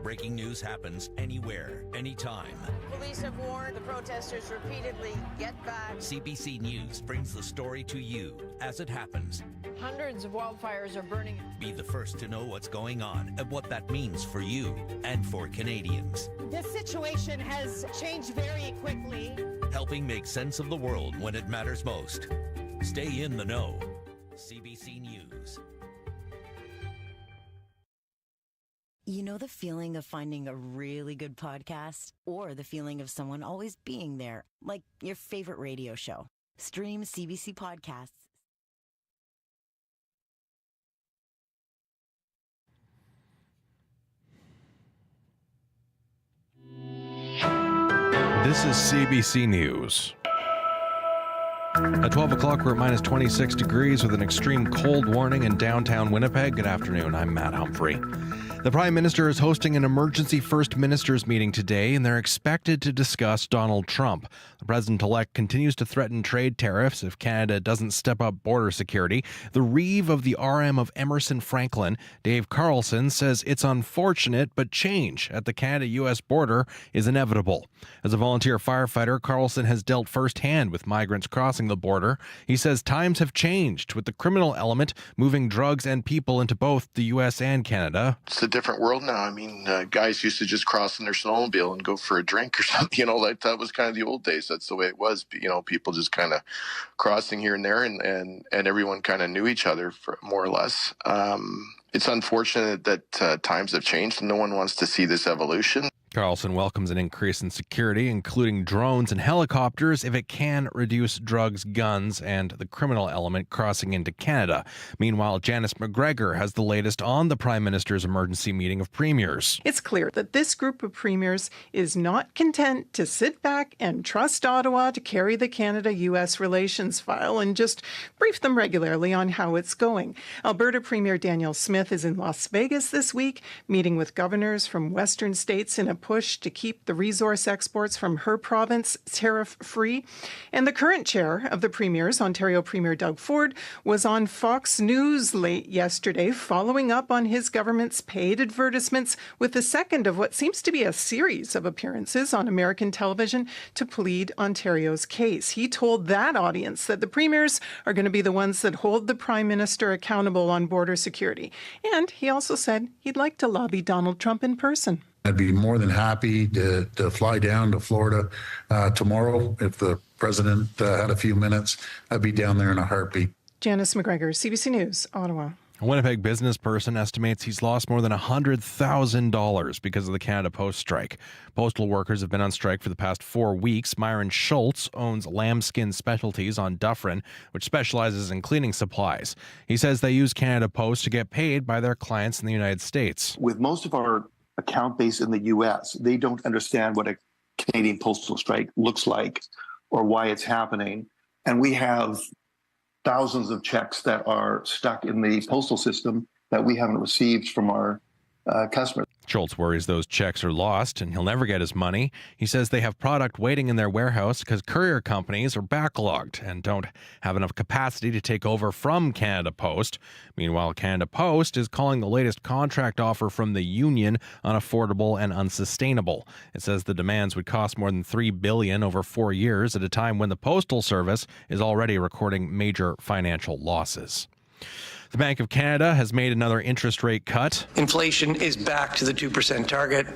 Breaking news happens anywhere, anytime. Police have warned the protesters repeatedly, get back. CBC News brings the story to you as it happens. Hundreds of wildfires are burning. Be the first to know what's going on and what that means for you and for Canadians. This situation has changed very quickly. Helping make sense of the world when it matters most. Stay in the know. CBC News. You know the feeling of finding a really good podcast? Or the feeling of someone always being there, like your favorite radio show. Stream CBC Podcasts. This is CBC News. At 12 o'clock, we're at minus 26 degrees with an extreme cold warning in downtown Winnipeg. Good afternoon. I'm Matt Humphrey. The Prime Minister is hosting an emergency First Ministers meeting today, and they're expected to discuss Donald Trump. The President-elect continues to threaten trade tariffs if Canada doesn't step up border security. The reeve of the RM of Emerson Franklin, Dave Carlson, says it's unfortunate, but change at the Canada-U.S. border is inevitable. As a volunteer firefighter, Carlson has dealt firsthand with migrants crossing the border. He says times have changed, with the criminal element moving drugs and people into both the U.S. and Canada. It's a different world now. I mean, guys used to just cross in their snowmobile and go for a drink or something. Like that was kind of the old days. That's the way it was. People just kind of crossing here and there, and everyone kind of knew each other for more or less. It's unfortunate that times have changed, and no one wants to see this evolution. Carlson welcomes an increase in security, including drones and helicopters, if it can reduce drugs, guns, and the criminal element crossing into Canada. Meanwhile, Janice McGregor has the latest on the Prime Minister's emergency meeting of premiers. It's clear that this group of premiers is not content to sit back and trust Ottawa to carry the Canada-U.S. relations file and just brief them regularly on how it's going. Alberta Premier Danielle Smith is in Las Vegas this week, meeting with governors from Western states in a push to keep the resource exports from her province tariff-free. And the current chair of the premiers, Ontario Premier Doug Ford, was on Fox News late yesterday, following up on his government's paid advertisements with the second of what seems to be a series of appearances on American television to plead Ontario's case. He told that audience that the premiers are going to be the ones that hold the Prime Minister accountable on border security. And he also said he'd like to lobby Donald Trump in person. I'd be more than happy to fly down to Florida tomorrow. If the president had a few minutes, I'd be down there in a heartbeat. Janice McGregor, CBC News, Ottawa. A Winnipeg business person estimates he's lost more than $100,000 because of the Canada Post strike. Postal workers have been on strike for the past 4 weeks. Myron Schultz owns Lambskin Specialties on Dufferin, which specializes in cleaning supplies. He says they use Canada Post to get paid by their clients in the United States. With most of our account base in the U.S., they don't understand what a Canadian postal strike looks like or why it's happening. And we have thousands of checks that are stuck in the postal system that we haven't received from our customers. Schultz worries those checks are lost and he'll never get his money. He says they have product waiting in their warehouse because courier companies are backlogged and don't have enough capacity to take over from Canada Post. Meanwhile, Canada Post is calling the latest contract offer from the union unaffordable and unsustainable. It says the demands would cost more than $3 billion over 4 years at a time when the Postal Service is already recording major financial losses. The Bank of Canada has made another interest rate cut. Inflation is back to the 2% target,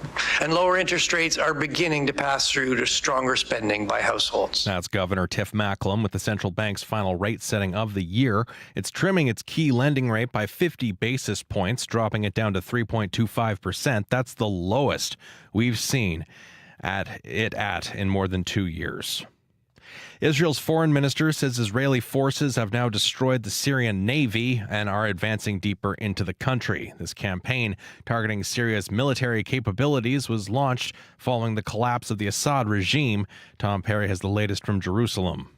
and lower interest rates are beginning to pass through to stronger spending by households. That's Governor Tiff Macklem with the central bank's final rate setting of the year. It's trimming its key lending rate by 50 basis points, dropping it down to 3.25%. That's the lowest we've seen in more than 2 years. Israel's foreign minister says Israeli forces have now destroyed the Syrian navy and are advancing deeper into the country. This campaign targeting Syria's military capabilities was launched following the collapse of the Assad regime. Tom Perry has the latest from Jerusalem.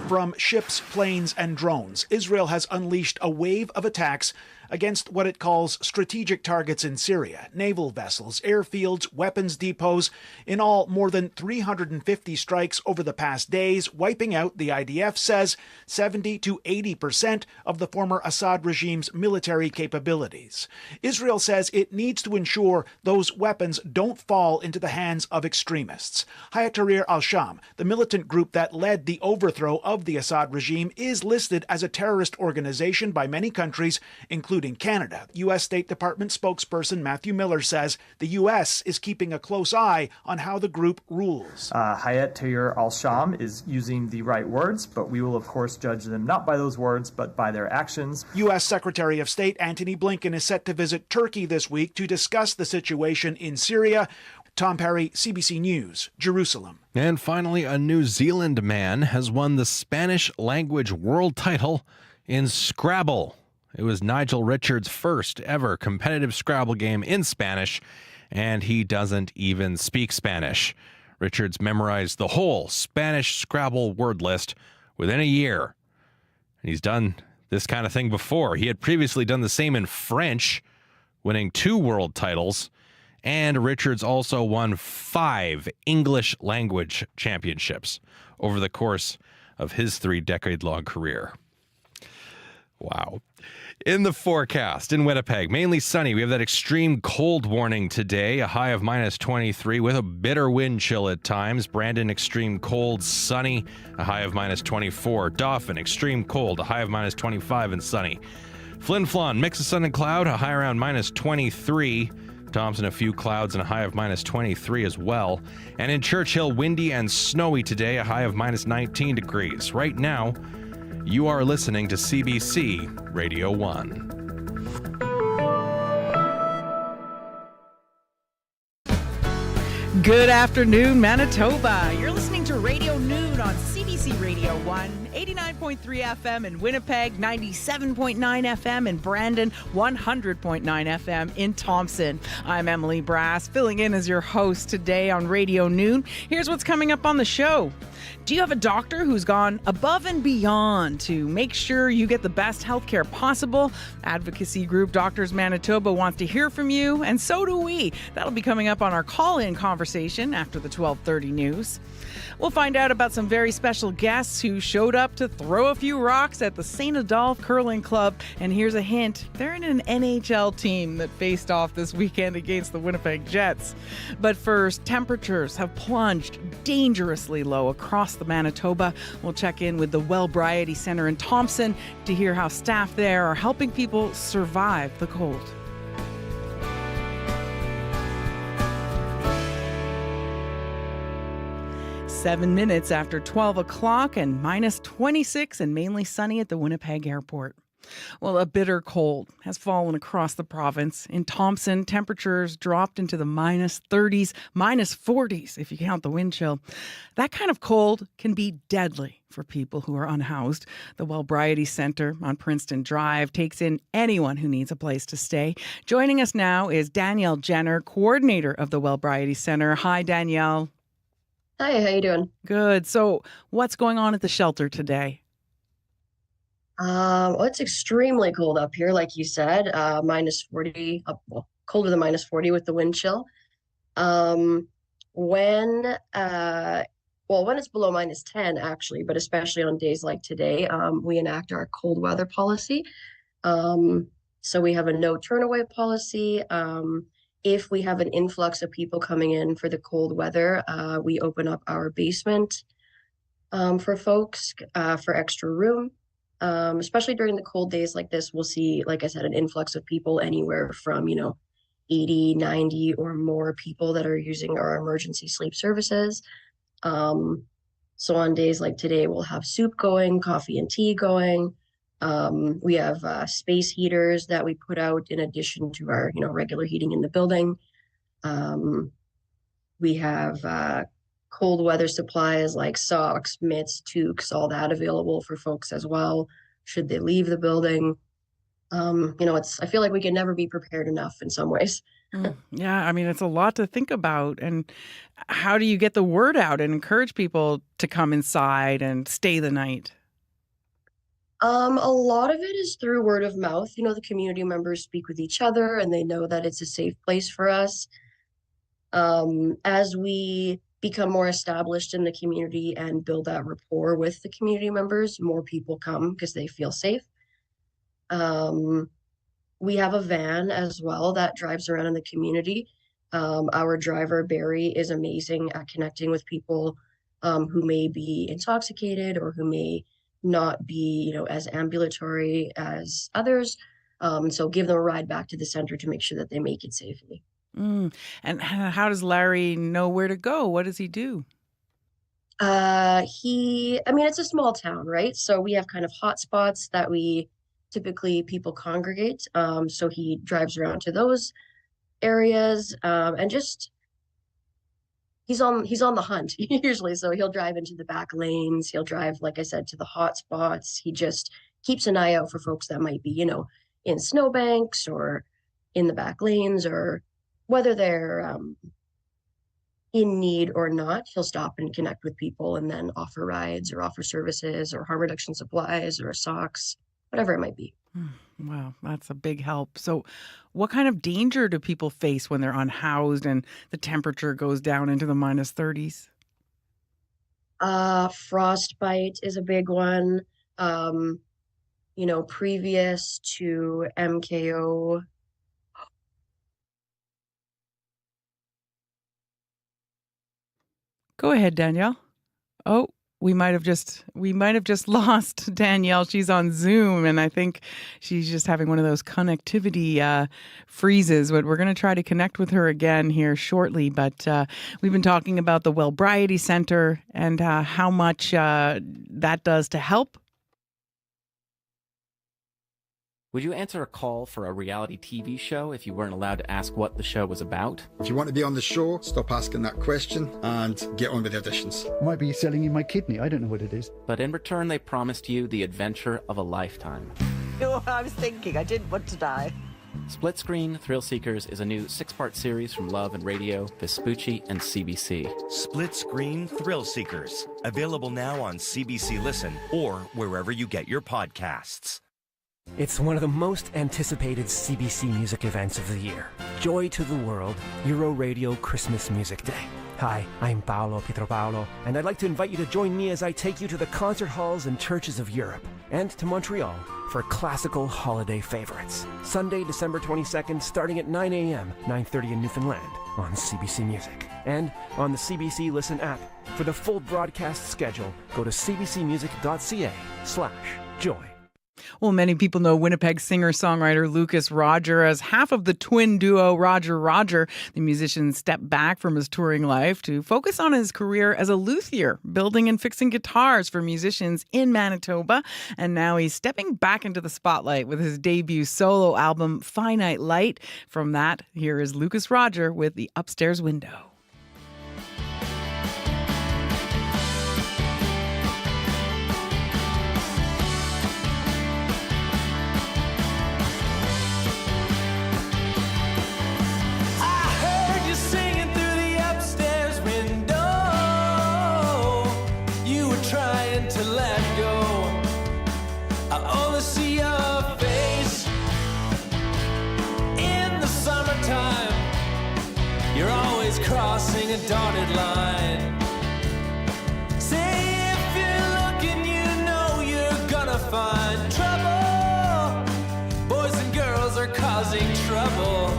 From ships, planes, and drones, Israel has unleashed a wave of attacks against what it calls strategic targets in Syria, naval vessels, airfields, weapons depots. In all, more than 350 strikes over the past days, wiping out, the IDF says, 70 to 80% of the former Assad regime's military capabilities. Israel says it needs to ensure those weapons don't fall into the hands of extremists. Hayat Tahrir al-Sham, the militant group that led the overthrow of the Assad regime, is listed as a terrorist organization by many countries, including Canada. U.S. State Department spokesperson Matthew Miller says the U.S. is keeping a close eye on how the group rules. Hayat Tahrir al-Sham is using the right words, but we will, of course, judge them not by those words, but by their actions. U.S. Secretary of State Antony Blinken is set to visit Turkey this week to discuss the situation in Syria. Tom Perry, CBC News, Jerusalem. And finally, a New Zealand man has won the Spanish language world title in Scrabble. It was Nigel Richards' first ever competitive Scrabble game in Spanish, and he doesn't even speak Spanish. Richards memorized the whole Spanish Scrabble word list within a year. And he's done this kind of thing before. He had previously done the same in French, winning 2 world titles. And Richards also won 5 English language championships over the course of his 3-decade-long career. Wow. In the forecast in Winnipeg, mainly sunny. We have that extreme cold warning today, a high of minus 23 with a bitter wind chill at times. Brandon, extreme cold, sunny, a high of minus 24. Dauphin, extreme cold, a high of minus 25 and sunny. Flin Flon, mix of sun and cloud, a high around minus 23. Thompson, a few clouds and a high of minus 23 as well. And in Churchill, windy and snowy today, a high of minus 19 degrees. Right now, you are listening to CBC Radio 1. Good afternoon, Manitoba. You're listening to Radio Noon on CBC Radio 1, 89.3 FM in Winnipeg, 97.9 FM in Brandon, 100.9 FM in Thompson. I'm Emily Brass, filling in as your host today on Radio Noon. Here's what's coming up on the show. Do you have a doctor who's gone above and beyond to make sure you get the best health care possible? Advocacy group Doctors Manitoba wants to hear from you, and so do we. That'll be coming up on our call-in conversation after the 12:30 news. We'll find out about some very special guests who showed up to throw a few rocks at the St. Adolphe Curling Club. And here's a hint, they're in an NHL team that faced off this weekend against the Winnipeg Jets. But first, temperatures have plunged dangerously low across the Manitoba. We'll check in with the Wellbriety Center in Thompson to hear how staff there are helping people survive the cold. Seven minutes after 12 o'clock and minus 26 and mainly sunny at the Winnipeg airport. Well, a bitter cold has fallen across the province. In Thompson, temperatures dropped into the minus 30s, minus 40s if you count the wind chill. That kind of cold can be deadly for people who are unhoused. The Wellbriety Center on Princeton Drive takes in anyone who needs a place to stay. Joining us now is Danielle Jenner, coordinator of the Wellbriety Center. Hi, Danielle. Hi, how you doing? Good. So what's going on at the shelter today? Well, it's extremely cold up here, like you said, minus 40, colder than minus 40 with the wind chill. When it's below minus 10, actually, but especially on days like today, we enact our cold weather policy. So we have a no turn away policy. If we have an influx of people coming in for the cold weather, we open up our basement for folks for extra room. Especially during the cold days like this, we'll see, like I said, an influx of people anywhere from, 80, 90 or more people that are using our emergency sleep services. So on days like today, we'll have soup going, coffee and tea going. We have space heaters that we put out in addition to our, regular heating in the building. We have cold weather supplies like socks, mitts, toques, all that available for folks as well, should they leave the building. I feel like we can never be prepared enough in some ways. Yeah, I mean, it's a lot to think about. And how do you get the word out and encourage people to come inside and stay the night? A lot of it is through word of mouth. You know, the community members speak with each other and they know that it's a safe place for us. As we become more established in the community and build that rapport with the community members, more people come because they feel safe. We have a van as well that drives around in the community. Our driver, Barry, is amazing at connecting with people who may be intoxicated or who may not be, you know, as ambulatory as others. So give them a ride back to the center to make sure that they make it safely. And how does Larry know where to go? What does he do? I mean, it's a small town, right? So we have kind of hot spots that typically people congregate. So he drives around to those areas and just he's on the hunt usually. So he'll drive into the back lanes. He'll drive, like I said, to the hot spots. He just keeps an eye out for folks that might be, you know, in snowbanks or in the back lanes, or whether they're in need or not. He'll stop and connect with people and then offer rides or offer services or harm reduction supplies or socks, whatever it might be. Wow, that's a big help. So what kind of danger do people face when they're unhoused and the temperature goes down into the minus 30s? Frostbite is a big one. You know, previous to MKO. Go ahead, Danielle. Oh, we might have just lost Danielle. She's on Zoom, and I think she's just having one of those connectivity freezes. But we're going to try to connect with her again here shortly. But we've been talking about the Wellbriety Center and how much that does to help. Would you answer a call for a reality TV show if you weren't allowed to ask what the show was about? If you want to be on the show, stop asking that question and get on with the auditions. I might be selling you my kidney. I don't know what it is. But in return, they promised you the adventure of a lifetime. You know what I was thinking? I didn't want to die. Split Screen Thrill Seekers is a new 6-part series from Love and Radio, Vespucci, and CBC. Split Screen Thrill Seekers. Available now on CBC Listen or wherever you get your podcasts. It's one of the most anticipated CBC music events of the year. Joy to the World, Euro Radio Christmas Music Day. Hi, I'm Pietro Paolo, and I'd like to invite you to join me as I take you to the concert halls and churches of Europe and to Montreal for classical holiday favorites. Sunday, December 22nd, starting at 9 a.m., 9:30 in Newfoundland on CBC Music. And on the CBC Listen app. For the full broadcast schedule, go to cbcmusic.ca/joy. Well, many people know Winnipeg singer-songwriter Lucas Roger as half of the twin duo Roger Roger. The musician stepped back from his touring life to focus on his career as a luthier, building and fixing guitars for musicians in Manitoba. And now he's stepping back into the spotlight with his debut solo album, Finite Light. From that, here is Lucas Roger with The Upstairs Window. Crossing a dotted line. Say if you're looking, you know you're gonna find trouble. Boys and girls are causing trouble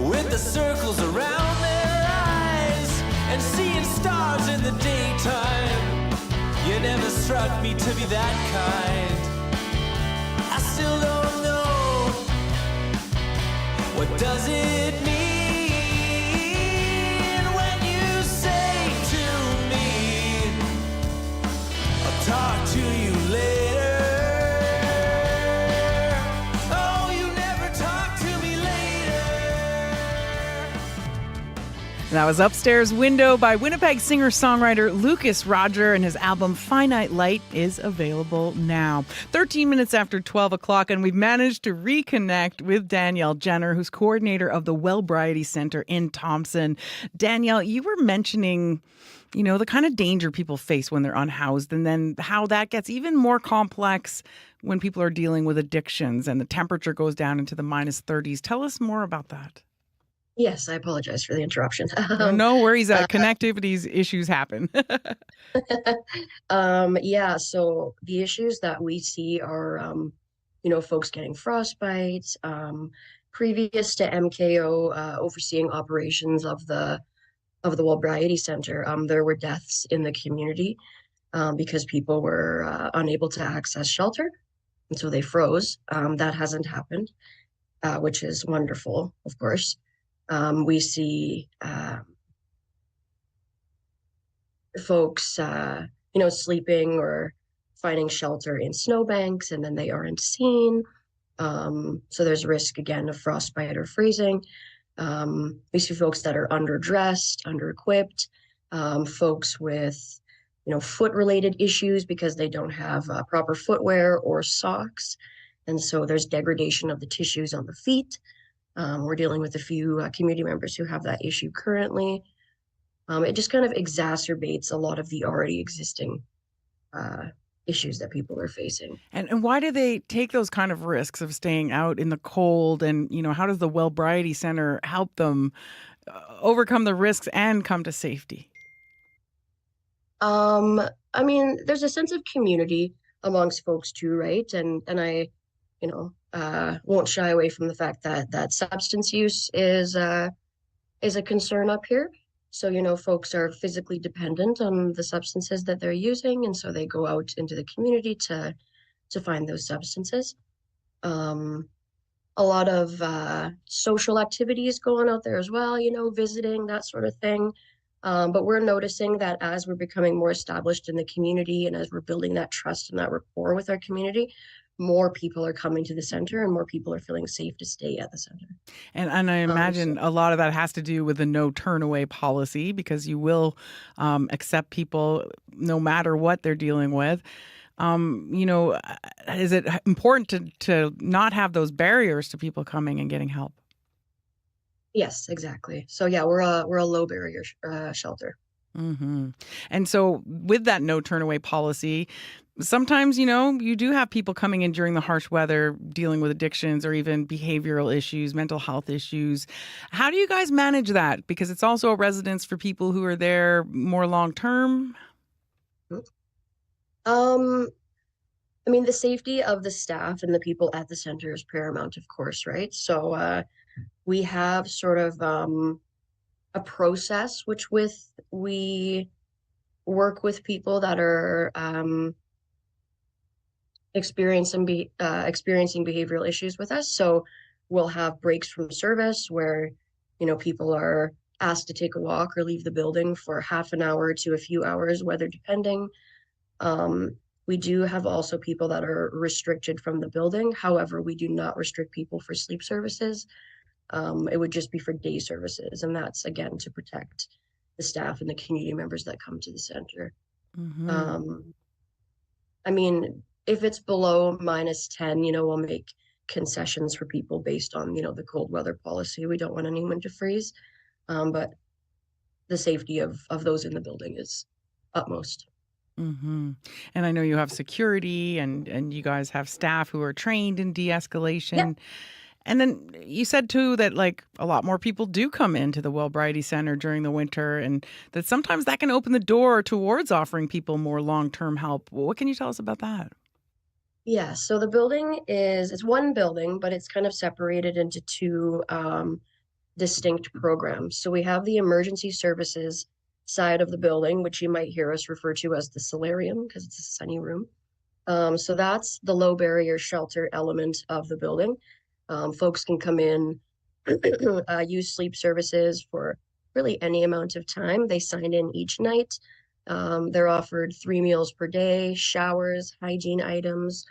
with the circles around their eyes and seeing stars in the daytime. You never struck me to be that kind. I still don't know, what does it mean? Talk to you later. Oh, you never talk to me later. That was Upstairs Window by Winnipeg singer-songwriter Lucas Roger, and his album Finite Light is available now. 13 minutes after 12 o'clock, and we've managed to reconnect with Danielle Jenner, who's coordinator of the Wellbriety Center in Thompson. Danielle, you were mentioning, you know, the kind of danger people face when they're unhoused, and then how that gets even more complex when people are dealing with addictions and the temperature goes down into the minus 30s. Tell us more about that. Yes, I apologize for the interruption. No worries. Connectivity issues happen. Yeah, so the issues that we see are, you know, folks getting frostbite. Previous to MKO overseeing operations of the Wellbriety Center, there were deaths in the community because people were unable to access shelter, and so they froze. That hasn't happened, which is wonderful, of course. We see folks, you know, sleeping or finding shelter in snowbanks, and then they aren't seen. So there's risk, again, of frostbite or freezing. We see folks that are underdressed, under-equipped, folks with, you know, foot-related issues because they don't have proper footwear or socks. And so there's degradation of the tissues on the feet. We're dealing with a few community members who have that issue currently. It just kind of exacerbates a lot of the already existing issues that people are facing. And why do they take those kind of risks of staying out in the cold? And, you know, how does the Wellbriety Center help them overcome the risks and come to safety? I mean, there's a sense of community amongst folks too, right? And I, you know, won't shy away from the fact that substance use is a concern up here. So, you know, folks are physically dependent on the substances that they're using, and so they go out into the community to find those substances. A lot of social activities going out there as well, you know, visiting, that sort of thing. But we're noticing that as we're becoming more established in the community and as we're building that trust and that rapport with our community, more people are coming to the center and more people are feeling safe to stay at the center. And I imagine a lot of that has to do with the no turn away policy, because you will accept people no matter what they're dealing with. You know, is it important to not have those barriers to people coming and getting help? Yes, exactly. So yeah, we're a low barrier shelter. Mm-hmm. And so with that no turn away policy, sometimes, you know, you do have people coming in during the harsh weather dealing with addictions or even behavioral issues, mental health issues. How do you guys manage that? Because it's also a residence for people who are there more long term. I mean, the safety of the staff and the people at the center is paramount, of course, right? So we have sort of a process we work with people that are experiencing behavioral issues with us. So we'll have breaks from service where, you know, people are asked to take a walk or leave the building for half an hour to a few hours, weather depending. We do have also people that are restricted from the building. However, we do not restrict people for sleep services. It would just be for day services. And that's, again, to protect the staff and the community members that come to the center. Mm-hmm. I mean, if it's below -10, you know, we'll make concessions for people based on, you know, the cold weather policy. We don't want anyone to freeze. But the safety of those in the building is utmost. Mm-hmm. And I know you have security and you guys have staff who are trained in de-escalation. Yeah. And then you said, too, that like a lot more people do come into the Wellbriety Center during the winter, and that sometimes that can open the door towards offering people more long-term help. What can you tell us about that? Yeah, so the building it's one building, but it's kind of separated into two distinct programs. So we have the emergency services side of the building, which you might hear us refer to as the solarium because it's a sunny room. So that's the low barrier shelter element of the building. Folks can come in, use sleep services for really any amount of time. They sign in each night. They're offered 3 meals per day, showers, hygiene items.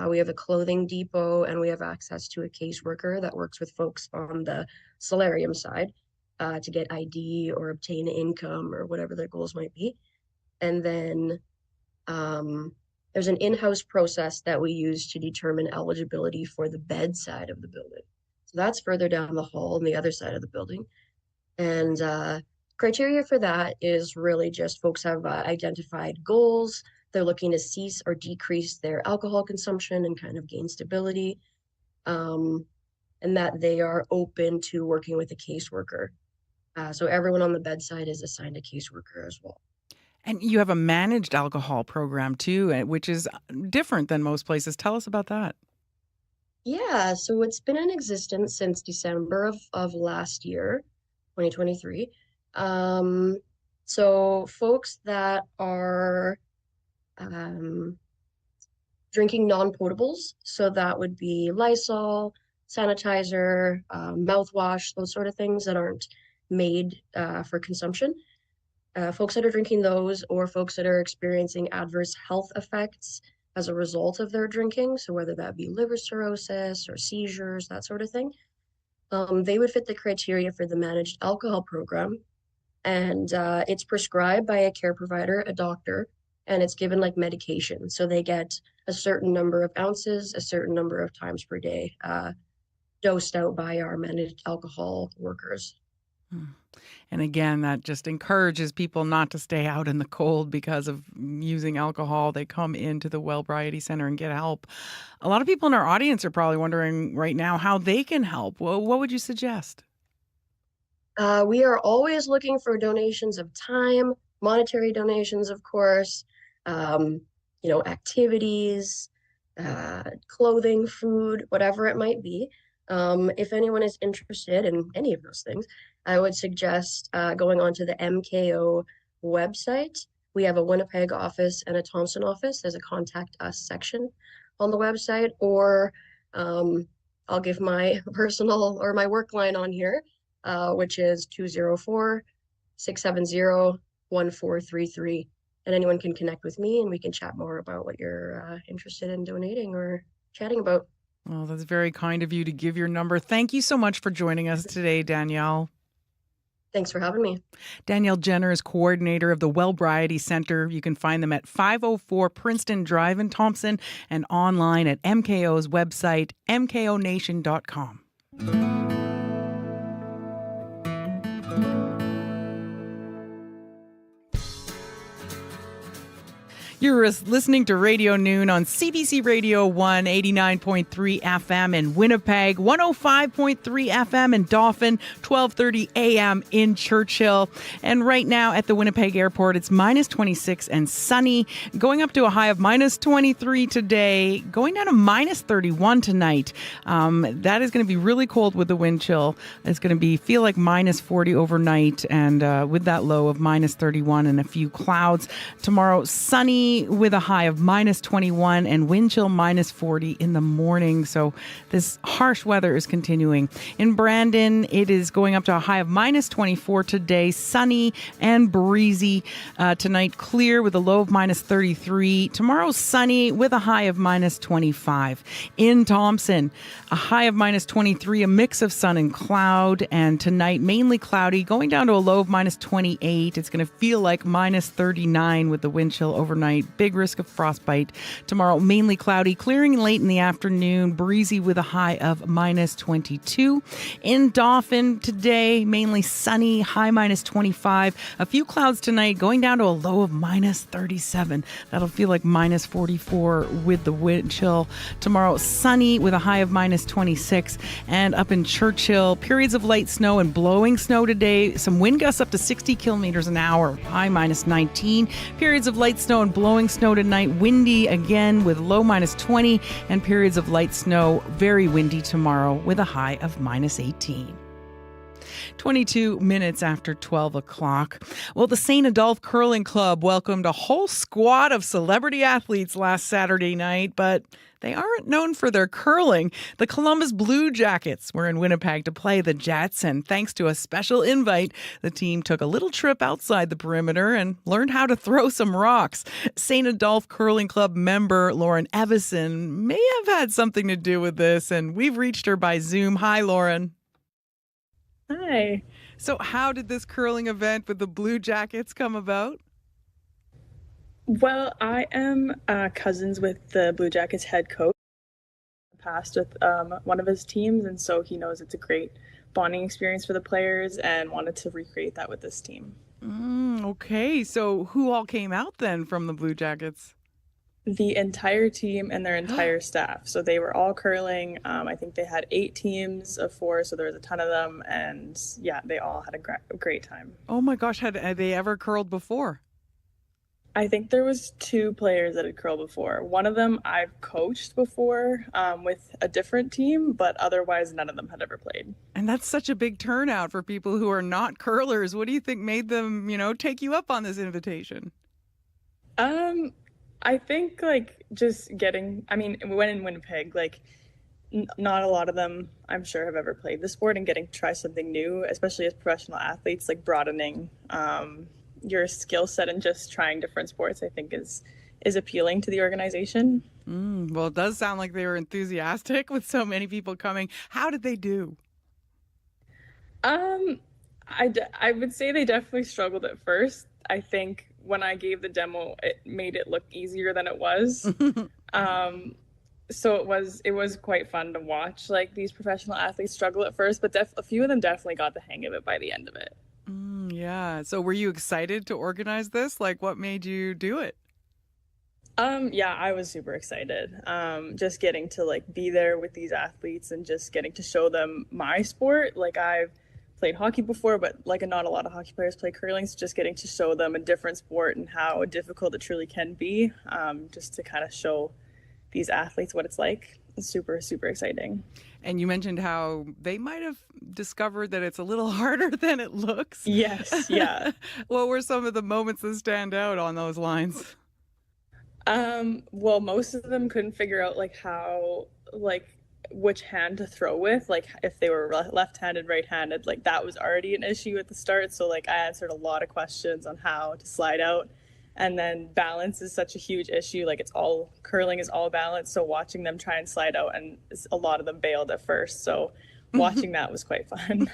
We have a clothing depot, and we have access to a caseworker that works with folks on the solarium side. to get ID or obtain income or whatever their goals might be. And then there's an in-house process that we use to determine eligibility for the bed side of the building. So that's further down the hall on the other side of the building. And criteria for that is really just folks have identified goals. They're looking to cease or decrease their alcohol consumption and kind of gain stability. And that they are open to working with a caseworker. So everyone on the bedside is assigned a caseworker as well. And you have a managed alcohol program too, which is different than most places. Tell us about that. Yeah, so it's been in existence since December of last year, 2023. So folks that are drinking non-potables, so that would be Lysol, sanitizer, mouthwash, those sort of things that aren't made for consumption. Folks that are drinking those, or folks that are experiencing adverse health effects as a result of their drinking, so whether that be liver cirrhosis or seizures, that sort of thing, they would fit the criteria for the managed alcohol program. And it's prescribed by a care provider, a doctor, and it's given like medication. So they get a certain number of ounces, a certain number of times per day, dosed out by our managed alcohol workers. And again, that just encourages people not to stay out in the cold because of using alcohol. They come into the Wellbriety Center and get help. A lot of people in our audience are probably wondering right now how they can help. Well, what would you suggest? We are always looking for donations of time, monetary donations, of course, activities, clothing, food, whatever it might be. If anyone is interested in any of those things, I would suggest going onto the MKO website. We have a Winnipeg office and a Thompson office. There's a contact us section on the website, or I'll give my personal or my work line on here, which is 204-670-1433. And anyone can connect with me and we can chat more about what you're interested in donating or chatting about. Well, that's very kind of you to give your number. Thank you so much for joining us today, Danielle. Thanks for having me. Danielle Jenner is coordinator of the Wellbriety Center. You can find them at 504 Princeton Drive in Thompson and online at MKO's website, mkonation.com. You're listening to Radio Noon on CBC Radio 1, 89.3 FM in Winnipeg, 105.3 FM in Dauphin, 12:30 a.m. in Churchill. And right now at the Winnipeg Airport, it's minus 26 and sunny, going up to a high of minus 23 today, going down to minus 31 tonight. That is going to be really cold with the wind chill. It's going to feel like minus 40 overnight, and with that low of minus 31 and a few clouds. Tomorrow, sunny with a high of minus 21 and wind chill minus 40 in the morning. So this harsh weather is continuing. In Brandon, it is going up to a high of minus 24 today, sunny and breezy. Tonight, clear with a low of minus 33. Tomorrow, sunny with a high of minus 25. In Thompson, a high of minus 23, a mix of sun and cloud. And tonight, mainly cloudy, going down to a low of minus 28. It's going to feel like minus 39 with the wind chill overnight. Big risk of frostbite. Tomorrow, mainly cloudy, clearing late in the afternoon, breezy with a high of minus 22. In Dauphin today, mainly sunny, high minus 25. A few clouds tonight, going down to a low of minus 37. That'll feel like minus 44 with the wind chill. Tomorrow, sunny with a high of minus 26. And up in Churchill, periods of light snow and blowing snow today. Some wind gusts up to 60 kilometers an hour, high minus 19. Periods of light snow and blowing snow tonight, windy again with low minus 20, and periods of light snow, very windy tomorrow with a high of minus 18. 22 minutes after 12 o'clock. Well, the St. Adolphe Curling Club welcomed a whole squad of celebrity athletes last Saturday night, but they aren't known for their curling. The Columbus Blue Jackets were in Winnipeg to play the Jets, and thanks to a special invite, the team took a little trip outside the perimeter and learned how to throw some rocks. St. Adolphe Curling Club member Lauren Evison may have had something to do with this, and we've reached her by Zoom. Hi, Lauren. Hi. So how did this curling event with the Blue Jackets come about? Well, I am cousins with the Blue Jackets head coach. Past with one of his teams, and so he knows it's a great bonding experience for the players and wanted to recreate that with this team. Okay, so who all came out then from the Blue Jackets? The entire team and their entire staff. So they were all curling. I think they had 8 teams of 4, so there was a ton of them, and yeah, they all had a great time. Oh my gosh, had they ever curled before? I think there was 2 players that had curled before. One of them I've coached before with a different team, but otherwise none of them had ever played. And that's such a big turnout for people who are not curlers. What do you think made them, take you up on this invitation? I think just getting, we went in Winnipeg, not a lot of them I'm sure have ever played the sport, and getting to try something new, especially as professional athletes, broadening your skill set and just trying different sports, I think is appealing to the organization. Well, it does sound like they were enthusiastic with so many people coming. How did they do? I would say they definitely struggled at first. I think when I gave the demo, it made it look easier than it was. So it was quite fun to watch these professional athletes struggle at first, but a few of them definitely got the hang of it by the end of it. Yeah. So were you excited to organize this? What made you do it? Yeah, I was super excited. Just getting to be there with these athletes and just getting to show them my sport. I've played hockey before, but not a lot of hockey players play curling. So just getting to show them a different sport and how difficult it truly can be, just to kind of show these athletes what it's like. It's super, super exciting. And you mentioned how they might have discovered that it's a little harder than it looks. Yes, yeah. What were some of the moments that stand out on those lines? Well, most of them couldn't figure out how which hand to throw with, if they were left-handed, right-handed, that was already an issue at the start. So I answered a lot of questions on how to slide out. And then balance is such a huge issue. Curling is all balance. So watching them try and slide out, and a lot of them bailed at first. So watching that was quite fun.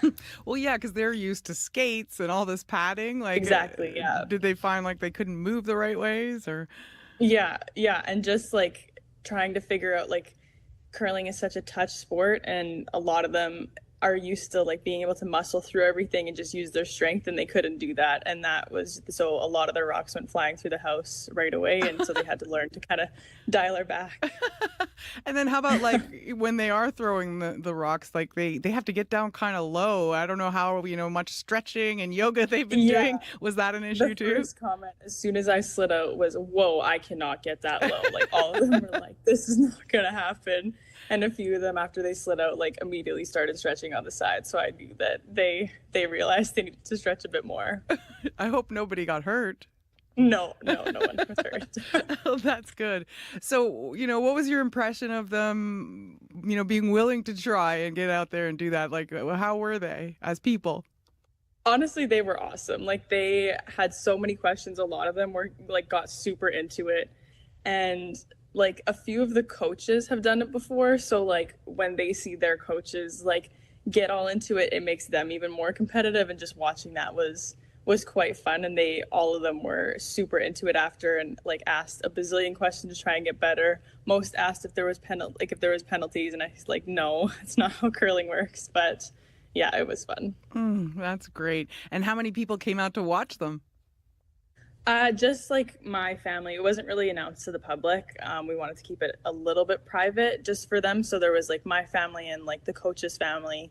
Well, yeah, because they're used to skates and all this padding. Exactly, yeah. Did they find they couldn't move the right ways, or? Yeah. And just trying to figure out curling is such a touch sport, and a lot of them are used to being able to muscle through everything and just use their strength, and they couldn't do that. And so a lot of their rocks went flying through the house right away, and so they had to learn to kind of dial her back. And then how about when they are throwing the rocks, they have to get down kind of low. I don't know how much stretching and yoga they've been doing. Was that an issue too? The first comment as soon as I slid out was, "Whoa, I cannot get that low." All of them were "This is not gonna happen." And a few of them, after they slid out, immediately started stretching on the side. So I knew that they realized they needed to stretch a bit more. I hope nobody got hurt. No one was hurt. Oh, that's good. So, what was your impression of them, being willing to try and get out there and do that? How were they as people? Honestly, they were awesome. They had so many questions. A lot of them were got super into it. And a few of the coaches have done it before. So when they see their coaches get all into it, it makes them even more competitive. And just watching that was quite fun. And all of them were super into it after, and asked a bazillion questions to try and get better. Most asked if there was penalties, and I was no, it's not how curling works. But yeah, it was fun. That's great. And how many people came out to watch them? Just my family. It wasn't really announced to the public. We wanted to keep it a little bit private just for them. So there was my family and the coach's family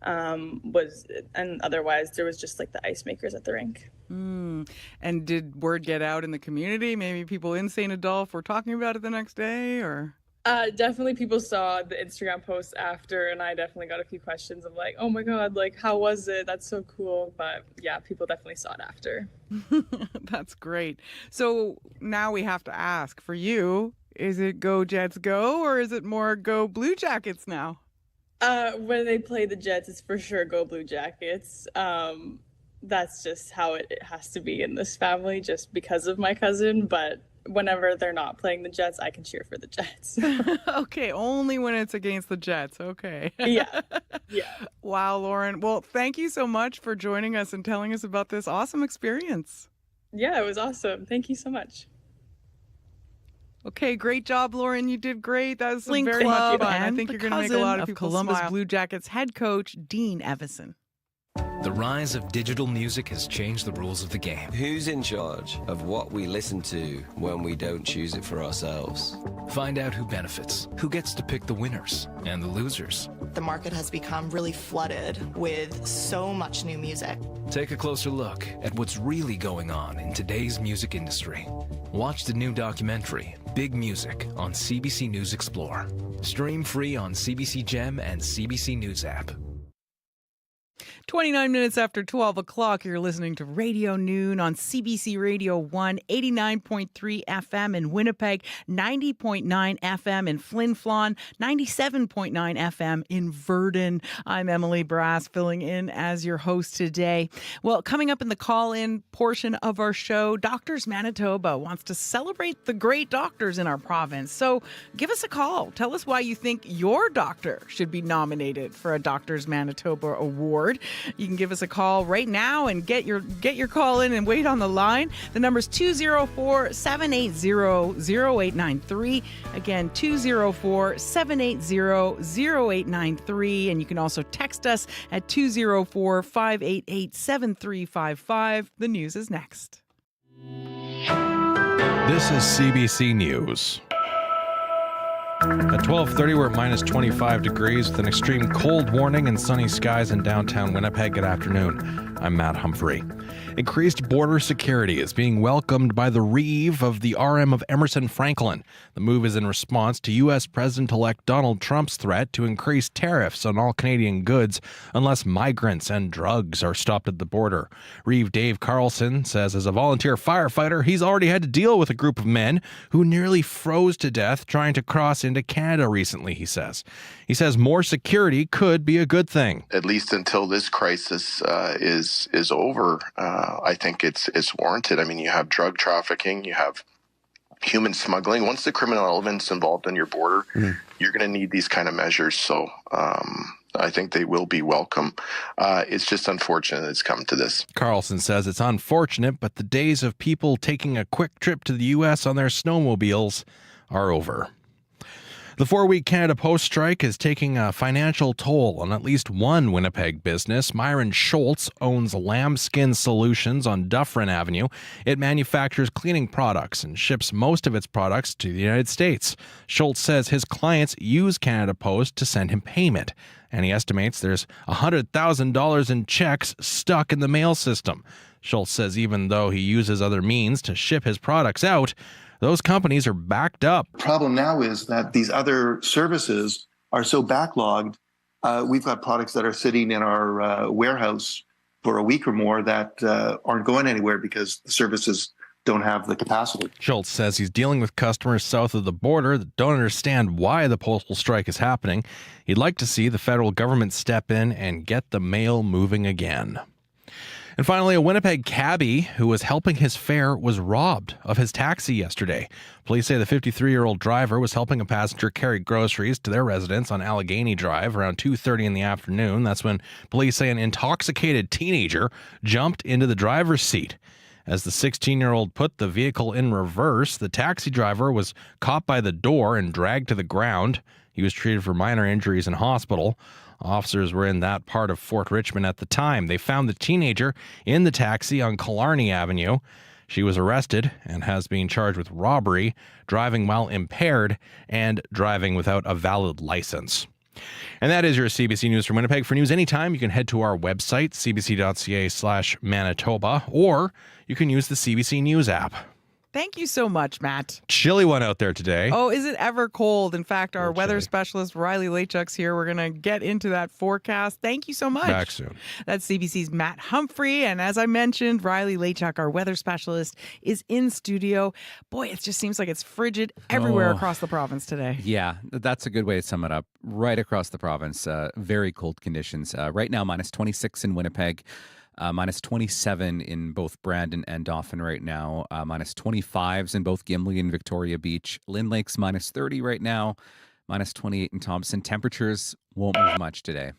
and otherwise there was just the ice makers at the rink. And did word get out in the community? Maybe people in St. Adolphe were talking about it the next day, or? Definitely people saw the Instagram posts after, and I definitely got a few questions of oh my God, how was it? That's so cool. But yeah, people definitely saw it after. That's great. So now we have to ask, for you, is it Go Jets Go, or is it more Go Blue Jackets now? When they play the Jets, it's for sure Go Blue Jackets. That's just how it has to be in this family, just because of my cousin. But whenever they're not playing the Jets, I can cheer for the Jets. Okay, only when it's against the Jets. Okay. Yeah. Wow, Lauren. Well, thank you so much for joining us and telling us about this awesome experience. Yeah, it was awesome. Thank you so much. Okay, great job, Lauren. You did great. That was some Link very Club much fun. I and think the you're going to make a lot of people Columbus smile. Blue Jackets head coach Dean Evison. The rise of digital music has changed the rules of the game. Who's in charge of what we listen to when we don't choose it for ourselves? Find out who benefits, who gets to pick the winners and the losers. The market has become really flooded with so much new music. Take a closer look at what's really going on in today's music industry. Watch the new documentary, Big Music, on CBC News Explore. Stream free on CBC Gem and CBC News app. 29 minutes after 12 o'clock, you're listening to Radio Noon on CBC Radio 1, 89.3 FM in Winnipeg, 90.9 FM in Flin Flon, 97.9 FM in Verdun. I'm Emily Brass, filling in as your host today. Well, coming up in the call-in portion of our show, Doctors Manitoba wants to celebrate the great doctors in our province. So give us a call. Tell us why you think your doctor should be nominated for a Doctors Manitoba award. You can give us a call right now and get your call in and wait on the line. The number's 204-780-0893. Again, 204-780-0893. And you can also text us at 204-588-7355. The news is next. This is CBC News. At 12:30, we're at minus 25 degrees with an extreme cold warning and sunny skies in downtown Winnipeg. Good afternoon. I'm Matt Humphrey. Increased border security is being welcomed by the reeve of the RM of Emerson Franklin. The move is in response to U.S. President-elect Donald Trump's threat to increase tariffs on all Canadian goods unless migrants and drugs are stopped at the border. Reeve Dave Carlson says as a volunteer firefighter, he's already had to deal with a group of men who nearly froze to death trying to cross into Canada recently, he says. He says more security could be a good thing. At least until this crisis is over, I think it's warranted. I mean, you have drug trafficking, you have human smuggling. Once the criminal element's involved on your border, you're going to need these kind of measures. So I think they will be welcome. It's just unfortunate it's come to this. Carlson says it's unfortunate, but the days of people taking a quick trip to the U.S. on their snowmobiles are over. The 4-week Canada Post strike is taking a financial toll on at least one Winnipeg business. Myron Schultz owns Lambskin Solutions on Dufferin Avenue. It manufactures cleaning products and ships most of its products to the United States. Schultz says his clients use Canada Post to send him payment, and he estimates there's $100,000 in checks stuck in the mail system. Schultz says even though he uses other means to ship his products out, those companies are backed up. The problem now is that these other services are so backlogged. We've got products that are sitting in our warehouse for a week or more that aren't going anywhere because the services don't have the capacity. Schultz says he's dealing with customers south of the border that don't understand why the postal strike is happening. He'd like to see the federal government step in and get the mail moving again. And finally, a Winnipeg cabbie who was helping his fare was robbed of his taxi yesterday. Police say the 53-year-old driver was helping a passenger carry groceries to their residence on Allegheny Drive around 2:30 in the afternoon. That's when police say an intoxicated teenager jumped into the driver's seat. As the 16-year-old put the vehicle in reverse, the taxi driver was caught by the door and dragged to the ground. He was treated for minor injuries in hospital. Officers were in that part of Fort Richmond at the time. They found the teenager in the taxi on Killarney Avenue. She was arrested and has been charged with robbery, driving while impaired, and driving without a valid license. And that is your CBC News from Winnipeg. For news anytime, you can head to our website, cbc.ca/Manitoba, or you can use the CBC News app. Thank you so much, Matt. Chilly one out there today. Oh, is it ever cold? In fact, our weather specialist, Riley Lachuk's here. We're going to get into that forecast. Thank you so much. Back soon. That's CBC's Matt Humphrey. And as I mentioned, Riley Lachuk, our weather specialist, is in studio. Boy, it just seems like it's frigid everywhere across the province today. Yeah, that's a good way to sum it up. Right across the province, very cold conditions. Right now, minus 26 in Winnipeg. minus 27 in both Brandon and Dauphin right now, minus 25s in both Gimli and Victoria Beach. Lynn Lake's minus 30 right now, minus 28 in Thompson. Temperatures won't move much today.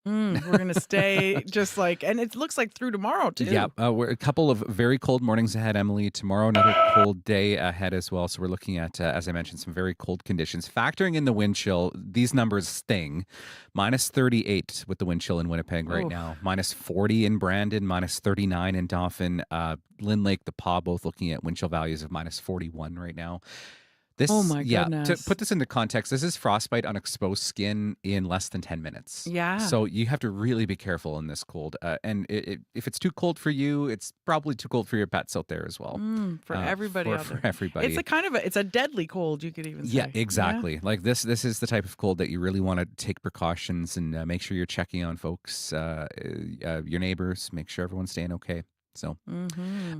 We're going to stay just like, and it looks like through tomorrow too. Yeah, we're a couple of very cold mornings ahead, Emily. Tomorrow, another cold day ahead as well. So we're looking at, as I mentioned, some very cold conditions. Factoring in the wind chill, these numbers sting. Minus 38 with the wind chill in Winnipeg right now. Minus 40 in Brandon, minus 39 in Dauphin. Lynn Lake, the Paw, both looking at wind chill values of minus 41 right now. Oh my goodness. To put this into context, this is frostbite on exposed skin in less than 10 minutes. Yeah. So you have to really be careful in this cold. And if it's too cold for you, it's probably too cold for your pets out there as well. For everybody out there. For everybody. It's a kind of it's a deadly cold, you could even say. Yeah, exactly. Like this is the type of cold that you really want to take precautions and make sure you're checking on folks, your neighbors, make sure everyone's staying okay. So,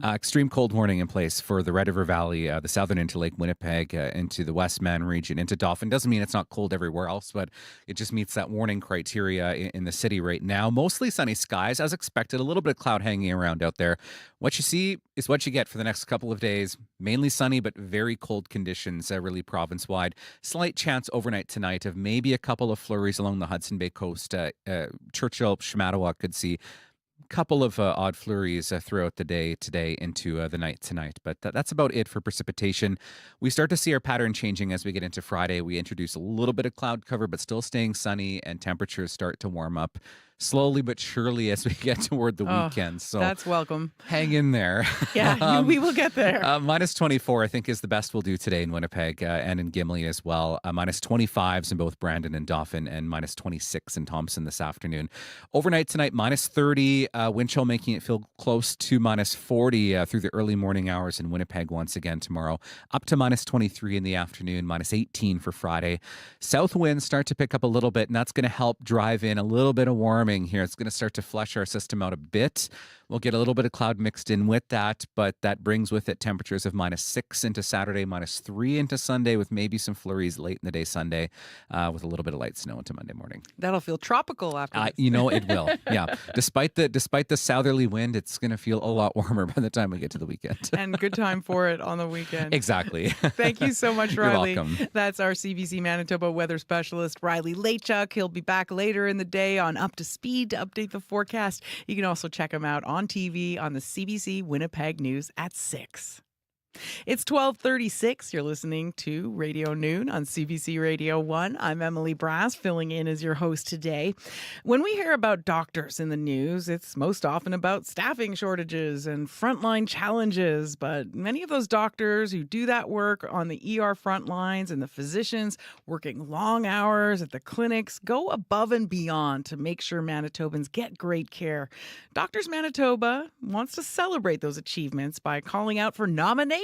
extreme cold warning in place for the Red River Valley, the southern into Lake Winnipeg, into the Westman region, into Dauphin. Doesn't mean it's not cold everywhere else, but it just meets that warning criteria in the city right now. Mostly sunny skies, as expected. A little bit of cloud hanging around out there. What you see is what you get for the next couple of days. Mainly sunny, but very cold conditions, really province-wide. Slight chance overnight tonight of maybe a couple of flurries along the Hudson Bay coast. Churchill, Shamattawa could see couple of odd flurries throughout the day today into the night tonight. But that's about it for precipitation. We start to see our pattern changing as we get into Friday. We introduce a little bit of cloud cover, but still staying sunny, and temperatures start to warm up slowly but surely as we get toward the weekend. So that's welcome. Hang in there. Yeah, we will get there. Minus 24, I think, is the best we'll do today in Winnipeg and in Gimli as well. Minus 25s in both Brandon and Dauphin, and minus 26 in Thompson this afternoon. Overnight tonight, minus 30, wind chill making it feel close to minus 40 through the early morning hours in Winnipeg once again tomorrow. Up to minus 23 in the afternoon, minus 18 for Friday. South winds start to pick up a little bit, and that's going to help drive in a little bit of warming here. It's going to start to flush our system out a bit. We'll get a little bit of cloud mixed in with that, but that brings with it temperatures of minus 6 into Saturday, minus 3 into Sunday, with maybe some flurries late in the day Sunday, with a little bit of light snow into Monday morning. That'll feel tropical after this. It will. Yeah. Despite the southerly wind, it's going to feel a lot warmer by the time we get to the weekend. And good time for it on the weekend. Exactly. Thank you so much, Riley. You're welcome. That's our CBC Manitoba weather specialist, Riley Lachuk. He'll be back later in the day on Up to Speed to update the forecast. You can also check him out on TV on the CBC Winnipeg News at 6. It's 12:36. You're listening to Radio Noon on CBC Radio 1. I'm Emily Brass, filling in as your host today. When we hear about doctors in the news, it's most often about staffing shortages and frontline challenges. But many of those doctors who do that work on the ER front lines and the physicians working long hours at the clinics go above and beyond to make sure Manitobans get great care. Doctors Manitoba wants to celebrate those achievements by calling out for nominations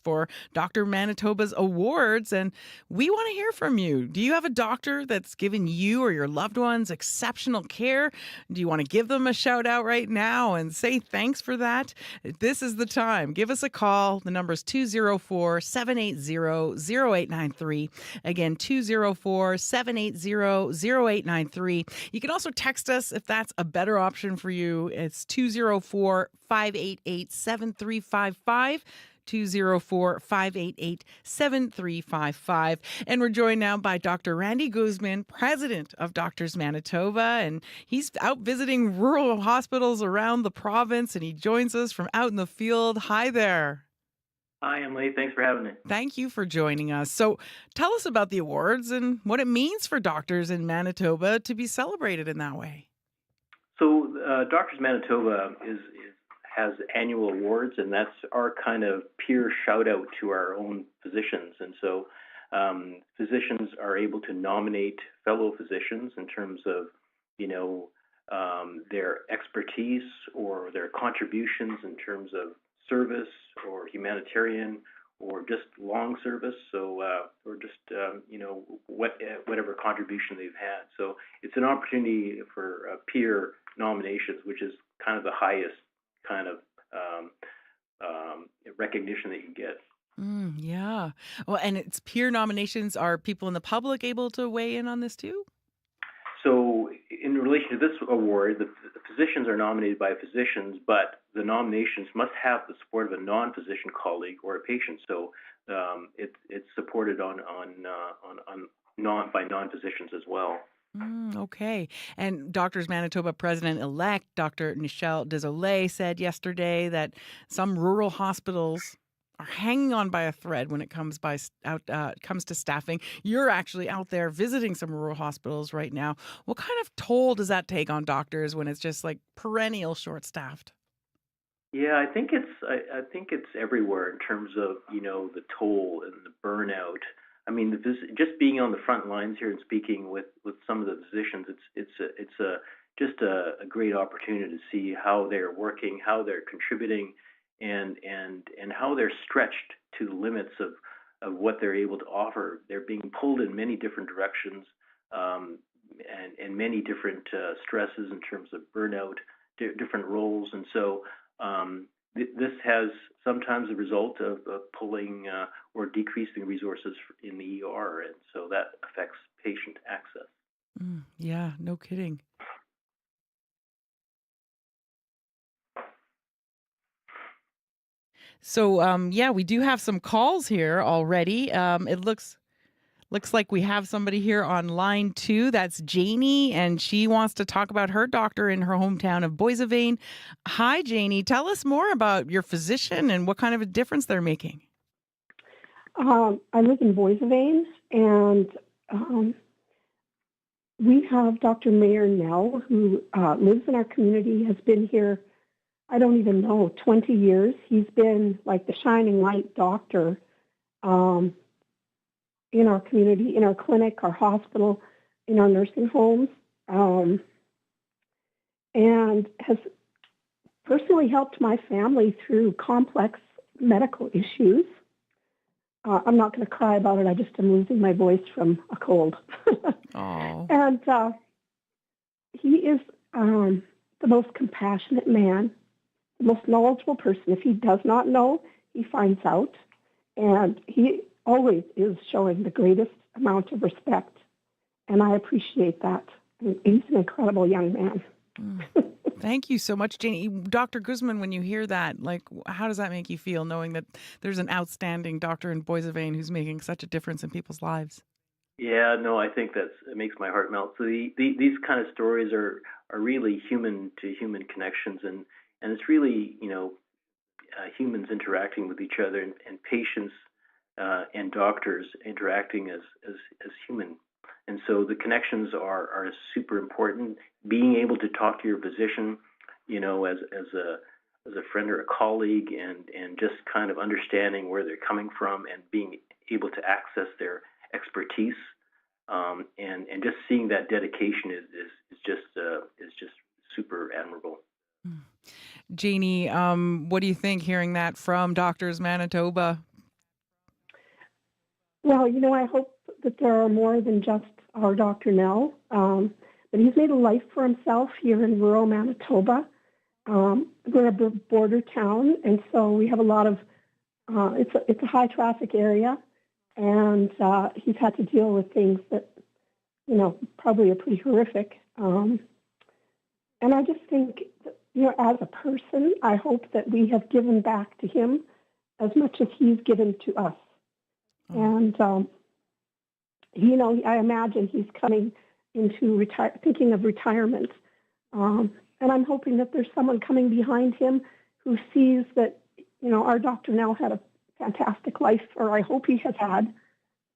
for Dr. Manitoba's awards, and we want to hear from you. Do you have a doctor that's given you or your loved ones exceptional care? Do you want to give them a shout out right now and say thanks for that? This is the time. Give us a call. The number is 204-780-0893. Again, 204-780-0893. You can also text us if that's a better option for you. It's 204-588-7355. 204-588-7355. And we're joined now by Dr. Randy Guzman, president of Doctors Manitoba, and he's out visiting rural hospitals around the province, and he joins us from out in the field. Hi there. Hi, Emily. Thanks for having me. Thank you for joining us. So tell us about the awards and what it means for doctors in Manitoba to be celebrated in that way. So Doctors Manitoba has annual awards, and that's our kind of peer shout out to our own physicians. And so physicians are able to nominate fellow physicians in terms of, their expertise or their contributions in terms of service or humanitarian or just long service. So, or just, whatever contribution they've had. So it's an opportunity for peer nominations, which is kind of the highest kind of recognition that you get. Yeah. Well, and it's peer nominations. Are people in the public able to weigh in on this too? So in relation to this award, the physicians are nominated by physicians, but the nominations must have the support of a non-physician colleague or a patient. So it's supported by non-physicians as well. Okay. And Doctors Manitoba President-elect Dr. Michelle Desolé said yesterday that some rural hospitals are hanging on by a thread when it comes to staffing. You're actually out there visiting some rural hospitals right now. What kind of toll does that take on doctors when it's just like perennial short-staffed? Yeah, I think it's everywhere in terms of the toll and the burnout. I mean, just being on the front lines here and speaking with some of the physicians, it's just a great opportunity to see how they're working, how they're contributing, and how they're stretched to the limits of what they're able to offer. They're being pulled in many different directions, and many different stresses in terms of burnout, different roles, and so. This has sometimes the result of pulling or decreasing resources in the ER, and so that affects patient access. Yeah, no kidding. So, we do have some calls here already. It looks like we have somebody here on line 2. That's Janie, and she wants to talk about her doctor in her hometown of Boissevain. Hi, Janie. Tell us more about your physician and what kind of a difference they're making. I live in Boissevain, and we have Dr. Mayor Nell, who lives in our community, has been here, I don't even know, 20 years. He's been like the shining light doctor in our community, in our clinic, our hospital, in our nursing homes, and has personally helped my family through complex medical issues. I'm not going to cry about it. I just am losing my voice from a cold. And he is the most compassionate man, the most knowledgeable person. If he does not know, he finds out. And he always is showing the greatest amount of respect, and I appreciate that. He's an incredible young man. Thank you so much, Janie. Dr. Guzman, when you hear that, how does that make you feel, knowing that there's an outstanding doctor in Boissevain who's making such a difference in people's lives? Yeah, no, I think it makes my heart melt. So these kind of stories are really human to human connections, and it's really humans interacting with each other and patients and doctors interacting as human. And so the connections are super important. Being able to talk to your physician, as a friend or a colleague, and just kind of understanding where they're coming from and being able to access their expertise, and just seeing that dedication is just super admirable. Janie, what do you think hearing that from Doctors Manitoba? Well, I hope that there are more than just our Dr. Nell, but he's made a life for himself here in rural Manitoba. We're a border town, and so we have a lot of, it's a high traffic area, and he's had to deal with things that, probably are pretty horrific. And I just think, as a person, I hope that we have given back to him as much as he's given to us. And, I imagine he's coming into thinking of retirement. And I'm hoping that there's someone coming behind him who sees that, our Dr. Nell had a fantastic life, or I hope he has had,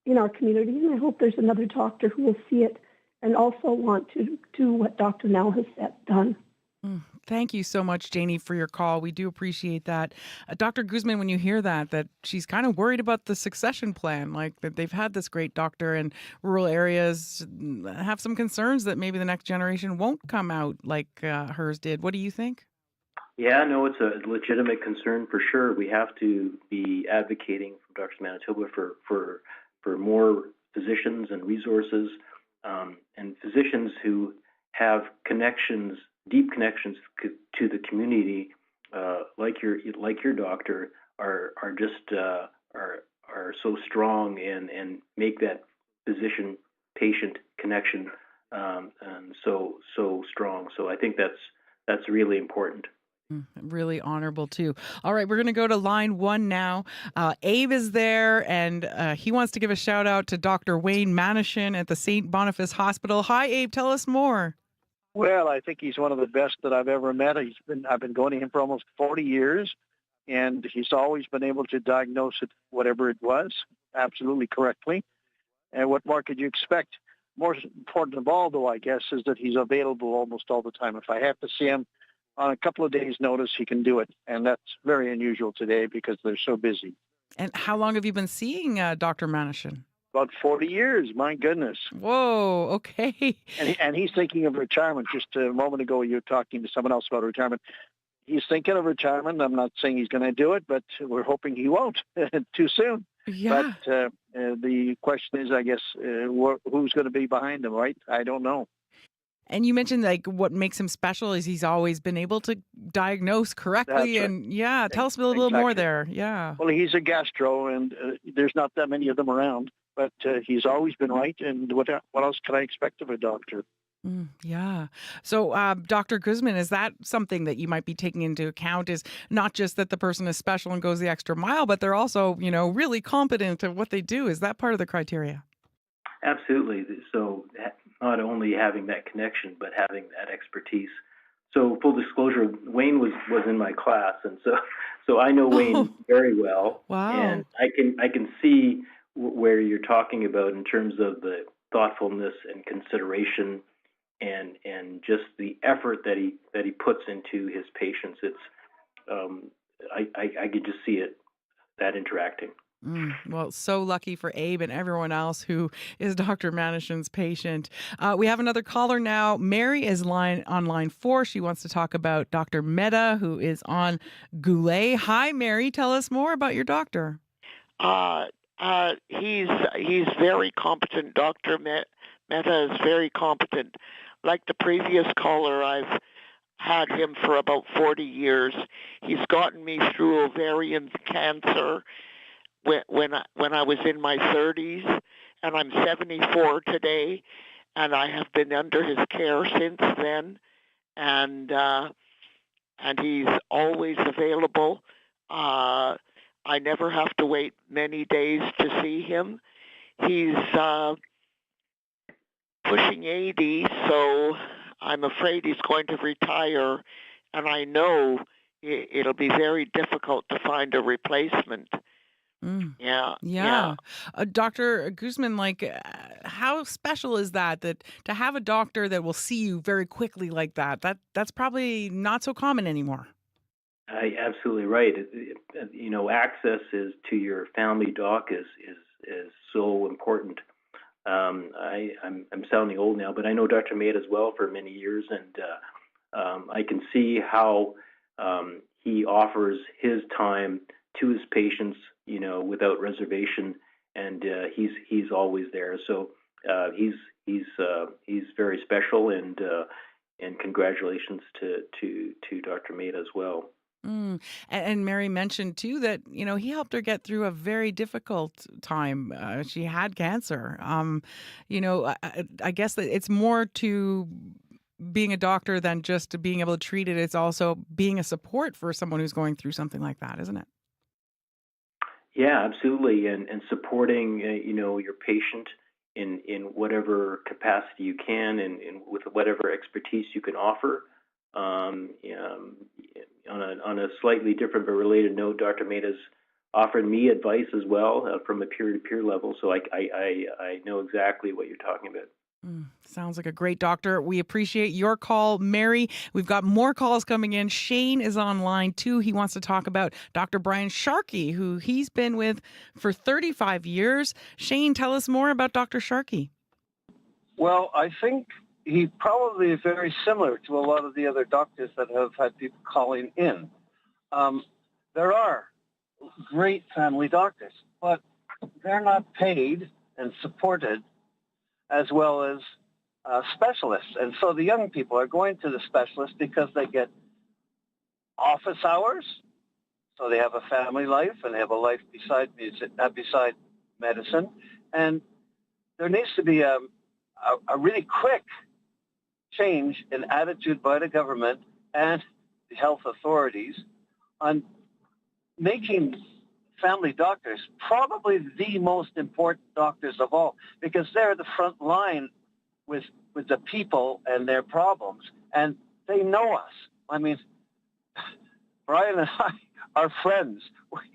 in our community. And I hope there's another doctor who will see it and also want to do what Dr. Nell has done. Thank you so much, Janie, for your call. We do appreciate that. Dr. Guzman, when you hear that she's kind of worried about the succession plan, like that they've had this great doctor in rural areas, have some concerns that maybe the next generation won't come out like hers did. What do you think? Yeah, no, it's a legitimate concern for sure. We have to be advocating from Doctors Manitoba for more physicians and resources, and physicians who have connections, deep connections to the community, like your doctor, are so strong and make that physician-patient connection and so strong. So I think that's really important. Really honorable, too. All right, we're going to go to line 1 now. Abe is there, and he wants to give a shout out to Dr. Wayne Manishin at the St. Boniface Hospital. Hi, Abe. Tell us more. Well, I think he's one of the best that I've ever met. I've been going to him for almost 40 years, and he's always been able to diagnose it, whatever it was, absolutely correctly. And what more could you expect? More important of all, though, I guess, is that he's available almost all the time. If I have to see him on a couple of days' notice, he can do it. And that's very unusual today because they're so busy. And how long have you been seeing Dr. Manishin? About 40 years, my goodness. Whoa, okay. And he's thinking of retirement. Just a moment ago, you were talking to someone else about retirement. He's thinking of retirement. I'm not saying he's going to do it, but we're hoping he won't too soon. Yeah. But the question is, I guess, who's going to be behind him, right? I don't know. And you mentioned what makes him special is he's always been able to diagnose correctly. That's right. And tell us a little more there. Yeah. Well, he's a gastro, and there's not that many of them around, but he's always been right. And what else can I expect of a doctor? Yeah. So, Dr. Guzman, is that something that you might be taking into account? Is not just that the person is special and goes the extra mile, but they're also, really competent at what they do. Is that part of the criteria? Absolutely. So not only having that connection, but having that expertise. So full disclosure, Wayne was in my class, and so I know Wayne very well. Wow. And I can see where you're talking about in terms of the thoughtfulness and consideration and just the effort that he puts into his patients. It's I could just see that interacting. Well, so lucky for Abe and everyone else who is Dr. Manishin's patient. We have another caller now. Mary is on line 4. She wants to talk about Dr. Mehta, who is on Goulet. Hi, Mary. Tell us more about your doctor. He's very competent. Dr. Mehta is very competent. Like the previous caller, I've had him for about 40 years. He's gotten me through ovarian cancer when I was in my 30s, and I'm 74 today, and I have been under his care since then, and he's always available. I never have to wait many days to see him. He's pushing 80, so I'm afraid he's going to retire, and I know it'll be very difficult to find a replacement. Yeah. Dr. Guzman, how special is that to have a doctor that will see you very quickly like that's probably not so common anymore. Absolutely right. Access to your family doc is so important. I'm sounding old now, but I know Dr. Mehta as well for many years, and I can see how he offers his time to his patients, without reservation, and he's always there. So he's very special, and congratulations to Dr. Mehta as well. And Mary mentioned too that he helped her get through a very difficult time. She had cancer. I guess that it's more to being a doctor than just being able to treat it. It's also being a support for someone who's going through something like that, isn't it? Yeah, absolutely, and supporting your patient in whatever capacity you can, and with whatever expertise you can offer. On a slightly different but related note, Dr. Mehta's offered me advice as well from a peer-to-peer level, so I know exactly what you're talking about. Sounds like a great doctor. We appreciate your call, Mary. We've got more calls coming in. Shane is on line 2. He wants to talk about Dr. Brian Sharkey, who he's been with for 35 years. Shane, tell us more about Dr. Sharkey. Well, I think he probably is very similar to a lot of the other doctors that have had people calling in. There are great family doctors, but they're not paid and supported as well as specialists. And so the young people are going to the specialists because they get office hours, so they have a family life and they have a life beside medicine. And there needs to be a a really quick change in attitude by the government and the health authorities on making family doctors probably the most important doctors of all, because they're the front line with the people and their problems, and they know us. I mean, Brian and I are friends.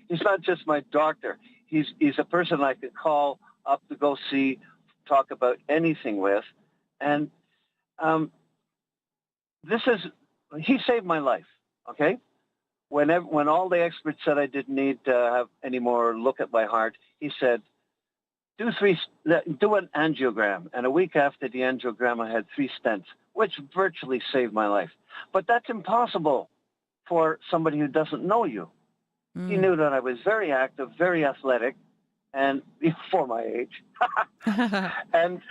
He's not just my doctor. He's a person I could call up to go see, talk about anything with, and he saved my life. Okay. When all the experts said I didn't need to have any more look at my heart, he said, do an angiogram. And a week after the angiogram, I had 3 stents, which virtually saved my life. But that's impossible for somebody who doesn't know you. He knew that I was very active, very athletic, and for my age. and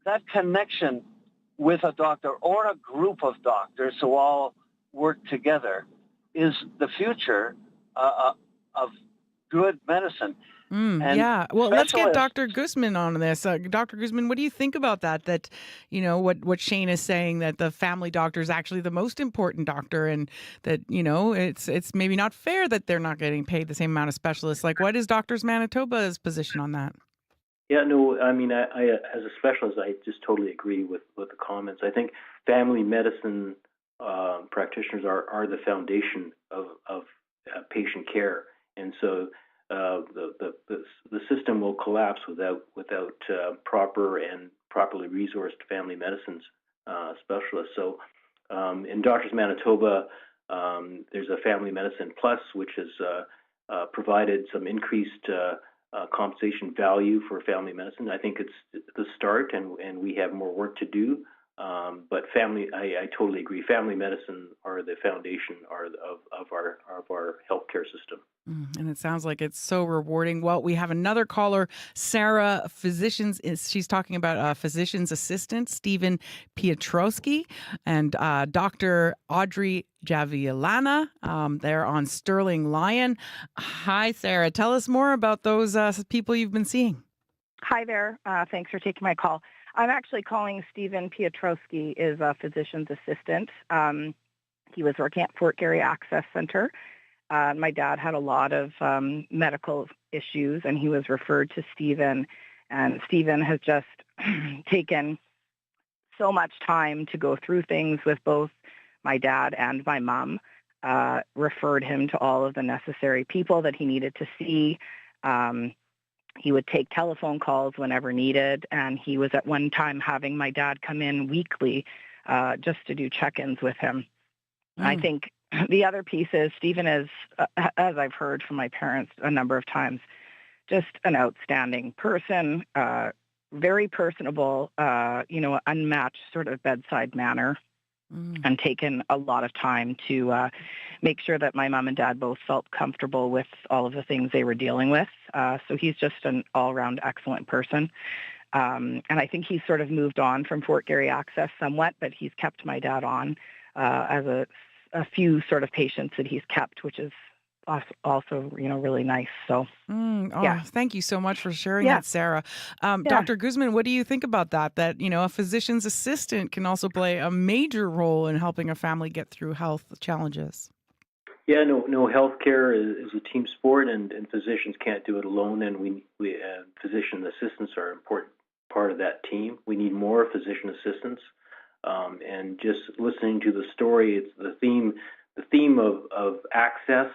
that connection with a doctor or a group of doctors who all work together is the future of good medicine. Yeah. Well, let's get Dr. Guzman on this. Dr. Guzman, what do you think about that? That, what Shane is saying, that the family doctor is actually the most important doctor, and that, it's maybe not fair that they're not getting paid the same amount of specialists. Like, what is Doctors Manitoba's position on that? Yeah, no, I mean, I as a specialist, I just totally agree with the comments. I think family medicine practitioners are the foundation of patient care, and so the system will collapse without proper and properly resourced family medicine specialists. So in Doctors Manitoba, there's a Family Medicine Plus, which has provided some increased compensation value for family medicine. I think it's the start, and we have more work to do. But I totally agree. Family medicine are the foundation of our healthcare system. And it sounds like it's so rewarding. Well, we have another caller, Sarah, she's talking about a physician's assistant, Stephen Piotrowski, and Dr. Audrey Javiolana. They're on Sterling Lion. Hi, Sarah. Tell us more about those people you've been seeing. Hi there. Thanks for taking my call. I'm actually calling Stephen Piotrowski is a physician's assistant. He was working at Fort Garry Access Center. My dad had a lot of medical issues, and he was referred to Stephen. And Stephen has just taken so much time to go through things with both my dad and my mom, referred him to all of the necessary people that he needed to see. He would take telephone calls whenever needed, and he was at one time having my dad come in weekly just to do check-ins with him. I think the other piece is Stephen is, as I've heard from my parents a number of times, just an outstanding person, very personable, unmatched sort of bedside manner, and taken a lot of time to make sure that my mom and dad both felt comfortable with all of the things they were dealing with. So he's just an all-around excellent person. And I think he's sort of moved on from Fort Garry Access somewhat, but he's kept my dad on as a few sort of patients that he's kept, which is also, really nice. So, yeah. Thank you so much for sharing that, Sarah. Dr. Guzman, what do you think about that? That, a physician's assistant can also play a major role in helping a family get through health challenges. Yeah, no, healthcare is a team sport, and physicians can't do it alone. And we physician assistants are an important part of that team. We need more physician assistants. And just listening to the story, it's the theme of access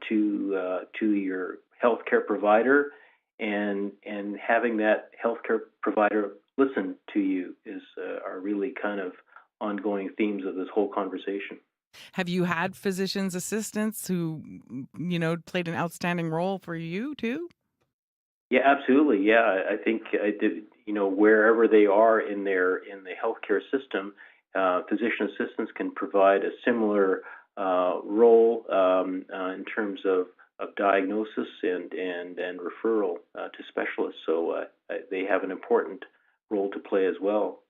to your healthcare provider, and having that healthcare provider listen to you are really kind of ongoing themes of this whole conversation. Have you had physician's assistants who, played an outstanding role for you too? Yeah, absolutely. Yeah, I think wherever they are in the healthcare system, physician assistants can provide a similar role in terms of diagnosis and referral to specialists. So they have an important role to play as well.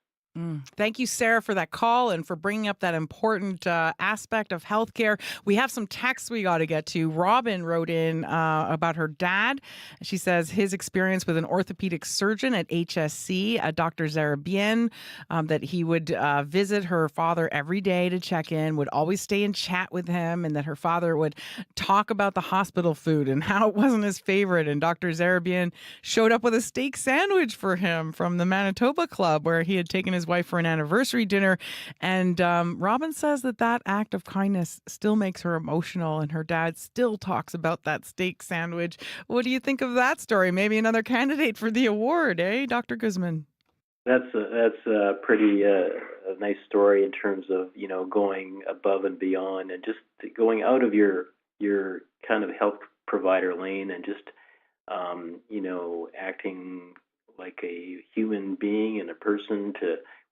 Thank you, Sarah, for that call and for bringing up that important aspect of healthcare. We have some texts we got to get to. Robin wrote in about her dad. She says his experience with an orthopedic surgeon at HSC, Dr. Zarabien, that he would visit her father every day to check in, would always stay and chat with him, and that her father would talk about the hospital food and how it wasn't his favorite. And Dr. Zarabien showed up with a steak sandwich for him from the Manitoba Club, where he had taken his wife for an anniversary dinner. And Robin says that act of kindness still makes her emotional, and her dad still talks about that steak sandwich. What do you think of that story? Maybe another candidate for the award, eh, Dr. Guzman? That's a pretty nice story in terms of, going above and beyond and just going out of your kind of health provider lane and just, acting like a human being and a person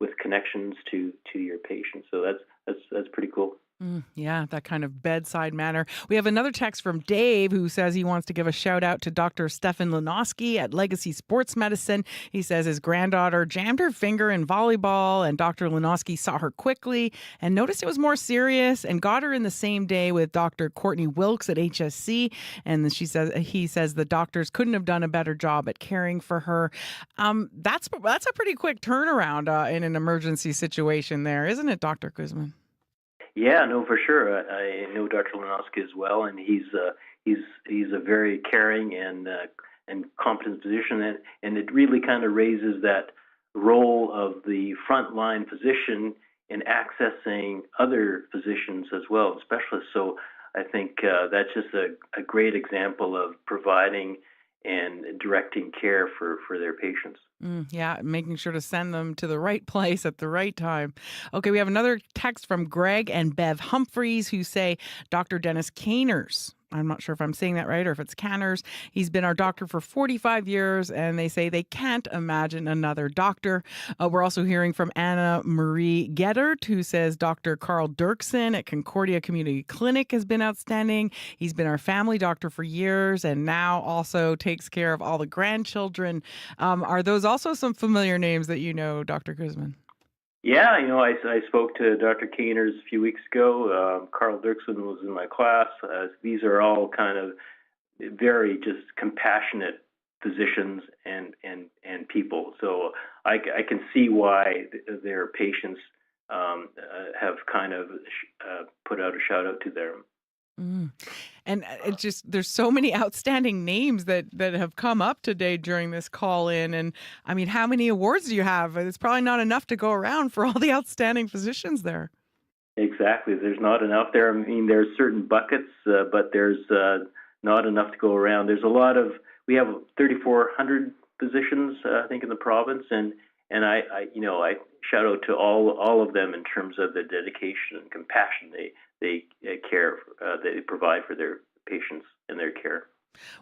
with connections to your patients. So that's pretty cool. Yeah, that kind of bedside manner. We have another text from Dave who says he wants to give a shout out to Dr. Stefan Lenoski at Legacy Sports Medicine. He says his granddaughter jammed her finger in volleyball, and Dr. Lenoski saw her quickly and noticed it was more serious and got her in the same day with Dr. Courtney Wilkes at HSC. And he says the doctors couldn't have done a better job at caring for her. That's a pretty quick turnaround in an emergency situation there, isn't it, Dr. Guzman? Yeah, no, for sure. I know Dr. Lenoski as well, and he's a very caring and competent physician, and it really kind of raises that role of the frontline physician in accessing other physicians as well, specialists. So I think that's just a great example of providing and directing care for their patients. Yeah, making sure to send them to the right place at the right time. Okay, we have another text from Greg and Bev Humphreys who say Dr. Dennis Caners. I'm not sure if I'm saying that right or if it's Canners. He's been our doctor for 45 years, and they say they can't imagine another doctor. We're also hearing from Anna Marie Geddert, who says Dr. Carl Dirksen at Concordia Community Clinic has been outstanding. He's been our family doctor for years and now also takes care of all the grandchildren. Are those also some familiar names that you know, Dr. Guzman? Yeah, I spoke to Dr. Caners a few weeks ago. Carl Dirksen was in my class. These are all kind of very just compassionate physicians and people. So I can see why their patients have kind of put out a shout out to them. And it just, there's so many outstanding names that have come up today during this call in. And I mean, how many awards do you have? It's probably not enough to go around for all the outstanding physicians there. Exactly. There's not enough there. I mean, there's certain buckets, but there's not enough to go around. There's we have 3,400 physicians, I think, in the province. And I shout out to all of them in terms of the dedication and compassion they provide for their patients and their care.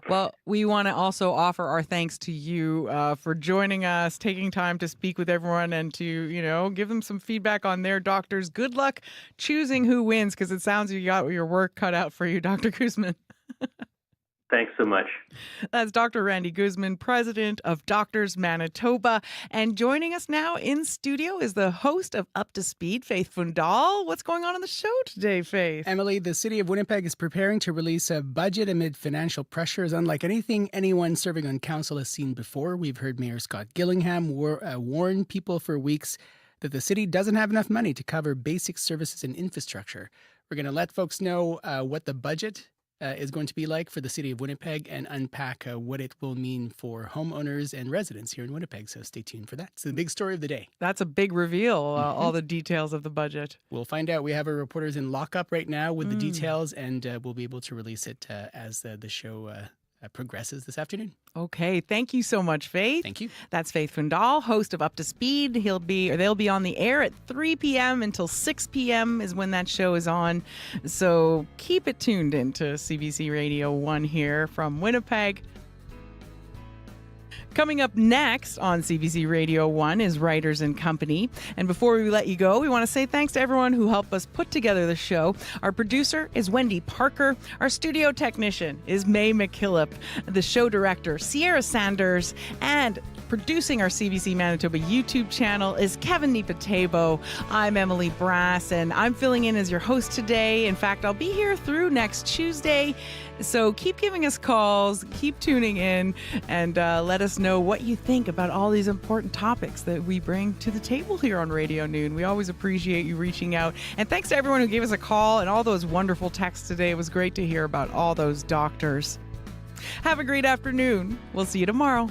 Well, we want to also offer our thanks to you for joining us, taking time to speak with everyone and to, give them some feedback on their doctors. Good luck choosing who wins, because it sounds you got your work cut out for you, Dr. Guzman. Thanks so much. That's Dr. Randy Guzman, president of Doctors Manitoba. And joining us now in studio is the host of Up to Speed, Faith Fundal. What's going on the show today, Faith? Emily, the city of Winnipeg is preparing to release a budget amid financial pressures unlike anything anyone serving on council has seen before. We've heard Mayor Scott Gillingham warn people for weeks that the city doesn't have enough money to cover basic services and infrastructure. We're going to let folks know what the budget is going to be like for the city of Winnipeg and unpack what it will mean for homeowners and residents here in Winnipeg. So stay tuned for that. It's the big story of the day. That's a big reveal, all the details of the budget. We'll find out. We have our reporters in lockup right now with the details, and we'll be able to release it as the show progresses this afternoon. Okay, thank you so much, Faith. Thank you. That's Faith Fundal, host of Up to Speed. They'll be on the air at 3 p.m. until 6 p.m. is when that show is on. So keep it tuned into CBC Radio 1 here from Winnipeg. Coming up next on CBC Radio 1 is Writers and Company. And before we let you go, we want to say thanks to everyone who helped us put together the show. Our producer is Wendy Parker. Our studio technician is May McKillop. The show director, Sierra Sanders. And Producing our CBC Manitoba YouTube channel is Kevin Nipatebo. I'm Emily Brass, and I'm filling in as your host today. In fact, I'll be here through next Tuesday. So keep giving us calls, keep tuning in, and let us know what you think about all these important topics that we bring to the table here on Radio Noon. We always appreciate you reaching out. And thanks to everyone who gave us a call and all those wonderful texts today. It was great to hear about all those doctors. Have a great afternoon. We'll see you tomorrow.